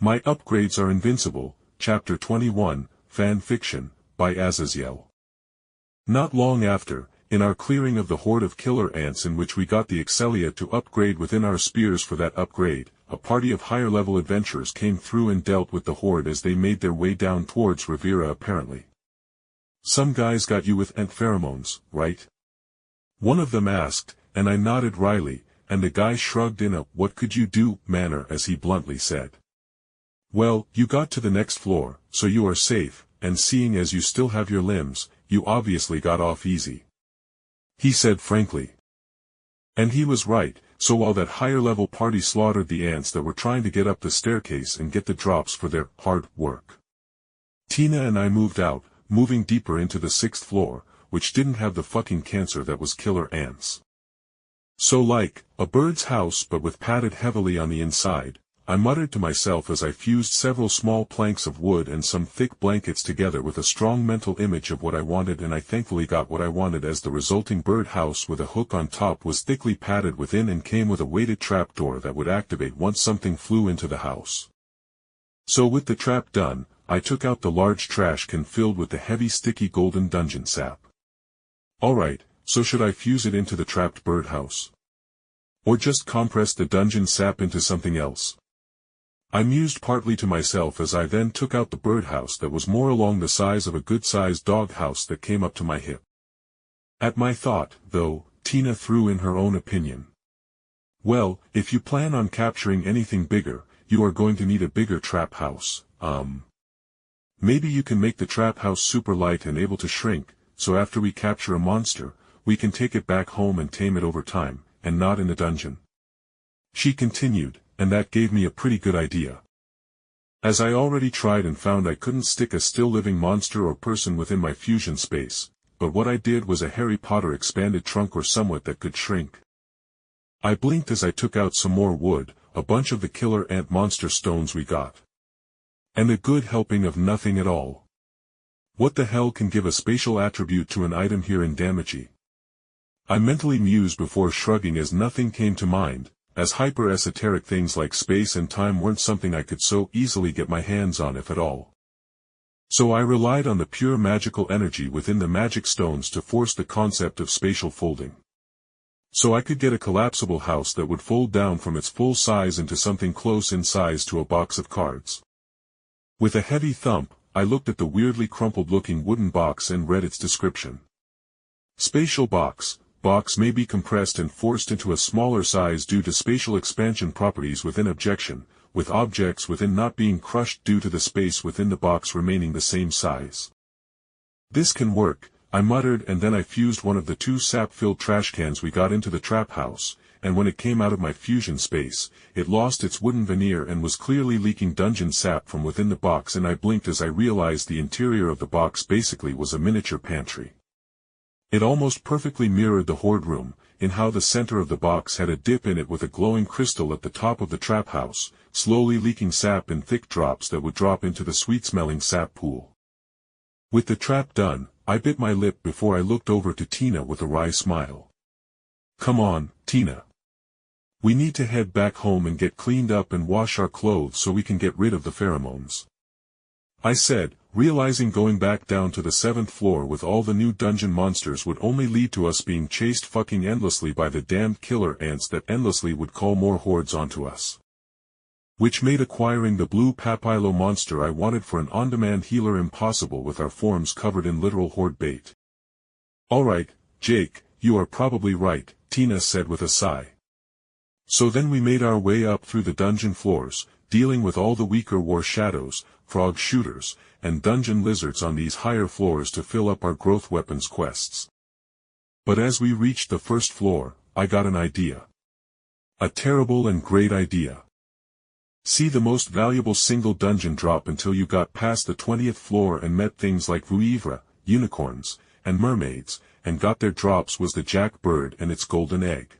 My upgrades are Invincible, Chapter 21, Fan Fiction, by Azazyel. Not long after, in our clearing of the horde of killer ants in which we got the Excellia to upgrade within our spears for that upgrade, a party of higher-level adventurers came through and dealt with the horde as they made their way down towards Rivira apparently. "Some guys got you with ant pheromones, right?" one of them asked, and I nodded wryly, and the guy shrugged in a "what could you do" manner as he bluntly said, "Well, you got to the next floor, so you are safe, and seeing as you still have your limbs, you obviously got off easy," he said frankly. And he was right, so while that higher-level party slaughtered the ants that were trying to get up the staircase and get the drops for their hard work, Tina and I moved out, moving deeper into the 6th floor, which didn't have the fucking cancer that was killer ants. So like a bird's house but with padded heavily on the inside, I muttered to myself as I fused several small planks of wood and some thick blankets together with a strong mental image of what I wanted, and I thankfully got what I wanted, as the resulting bird house with a hook on top was thickly padded within and came with a weighted trapdoor that would activate once something flew into the house. So with the trap done, I took out the large trash can filled with the heavy sticky golden dungeon sap. Alright, so should I fuse it into the trapped birdhouse? Or just compress the dungeon sap into something else? I mused partly to myself as I then took out the birdhouse that was more along the size of a good-sized dog house that came up to my hip. At my thought, though, Tina threw in her own opinion. "Well, if you plan on capturing anything bigger, you are going to need a bigger trap house. Maybe you can make the trap house super light and able to shrink, so after we capture a monster, we can take it back home and tame it over time, and not in the dungeon," she continued, and that gave me a pretty good idea. As I already tried and found I couldn't stick a still living monster or person within my fusion space, but what I did was a Harry Potter expanded trunk or somewhat that could shrink. I blinked as I took out some more wood, a bunch of the killer ant monster stones we got. And a good helping of nothing at all. What the hell can give a spatial attribute to an item here in Damage? I mentally mused before shrugging as nothing came to mind, as hyper-esoteric things like space and time weren't something I could so easily get my hands on if at all. So I relied on the pure magical energy within the magic stones to force the concept of spatial folding. So I could get a collapsible house that would fold down from its full size into something close in size to a box of cards. With a heavy thump, I looked at the weirdly crumpled-looking wooden box and read its description. Spatial box. Box may be compressed and forced into a smaller size due to spatial expansion properties within objection, with objects within not being crushed due to the space within the box remaining the same size. "This can work," I muttered, and then I fused one of the 2 sap-filled trash cans we got into the trap house, and when it came out of my fusion space, it lost its wooden veneer and was clearly leaking dungeon sap from within the box, and I blinked as I realized the interior of the box basically was a miniature pantry. It almost perfectly mirrored the horde room, in how the center of the box had a dip in it with a glowing crystal at the top of the trap house, slowly leaking sap in thick drops that would drop into the sweet-smelling sap pool. With the trap done, I bit my lip before I looked over to Tina with a wry smile. "Come on, Tina. We need to head back home and get cleaned up and wash our clothes so we can get rid of the pheromones," I said, realizing going back down to the 7th floor with all the new dungeon monsters would only lead to us being chased fucking endlessly by the damned killer ants that endlessly would call more hordes onto us. Which made acquiring the blue papillo monster I wanted for an on-demand healer impossible with our forms covered in literal horde bait. "Alright, Jake, you are probably right," Tina said with a sigh. So then we made our way up through the dungeon floors, dealing with all the weaker war shadows, frog shooters, and dungeon lizards on these higher floors to fill up our growth weapons quests. But as we reached the 1st floor, I got an idea. A terrible and great idea. See the most valuable single dungeon drop until you got past the 20th floor and met things like Rivira, unicorns, and mermaids, and got their drops was the jackbird and its golden egg.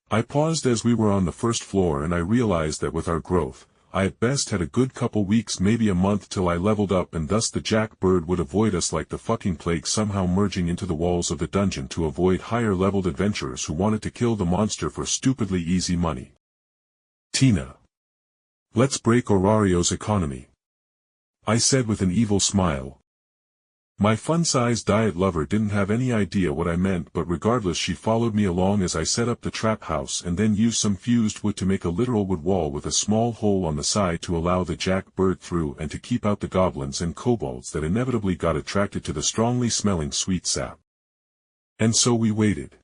I paused as we were on the 1st floor and I realized that with our growth, I at best had a good couple weeks, maybe a month, till I leveled up, and thus the jackbird would avoid us like the fucking plague, somehow merging into the walls of the dungeon to avoid higher-leveled adventurers who wanted to kill the monster for stupidly easy money. Tina. Let's break Aurario's economy, I said with an evil smile. My fun-sized diet lover didn't have any idea what I meant, but regardless she followed me along as I set up the trap house and then used some fused wood to make a literal wood wall with a small hole on the side to allow the jackbird through and to keep out the goblins and kobolds that inevitably got attracted to the strongly smelling sweet sap. And so we waited.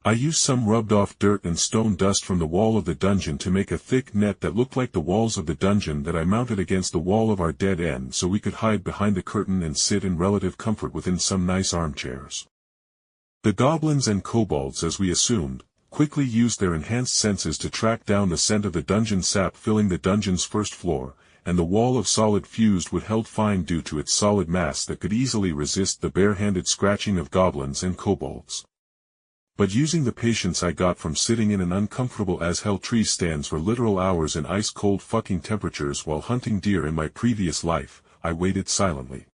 I used some rubbed-off dirt and stone dust from the wall of the dungeon to make a thick net that looked like the walls of the dungeon that I mounted against the wall of our dead end so we could hide behind the curtain and sit in relative comfort within some nice armchairs. The goblins and kobolds, as we assumed, quickly used their enhanced senses to track down the scent of the dungeon sap filling the dungeon's first floor, and the wall of solid fused wood held fine due to its solid mass that could easily resist the bare-handed scratching of goblins and kobolds. But using the patience I got from sitting in an uncomfortable as hell tree stands for literal hours in ice-cold fucking temperatures while hunting deer in my previous life, I waited silently.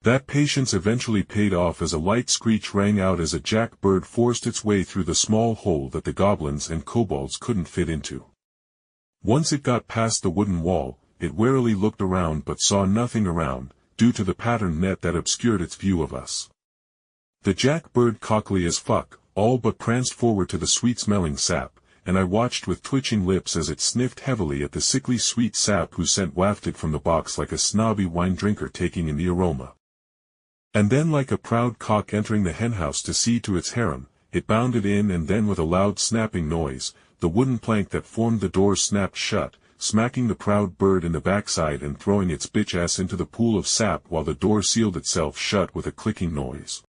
That patience eventually paid off as a light screech rang out as a jackbird forced its way through the small hole that the goblins and kobolds couldn't fit into. Once it got past the wooden wall, it warily looked around but saw nothing around, due to the patterned net that obscured its view of us. The jackbird, cockly as fuck, all but pranced forward to the sweet-smelling sap, and I watched with twitching lips as it sniffed heavily at the sickly sweet sap whose scent wafted from the box like a snobby wine drinker taking in the aroma. And then, like a proud cock entering the henhouse to see to its harem, it bounded in, and then with a loud snapping noise, the wooden plank that formed the door snapped shut, smacking the proud bird in the backside and throwing its bitch ass into the pool of sap while the door sealed itself shut with a clicking noise.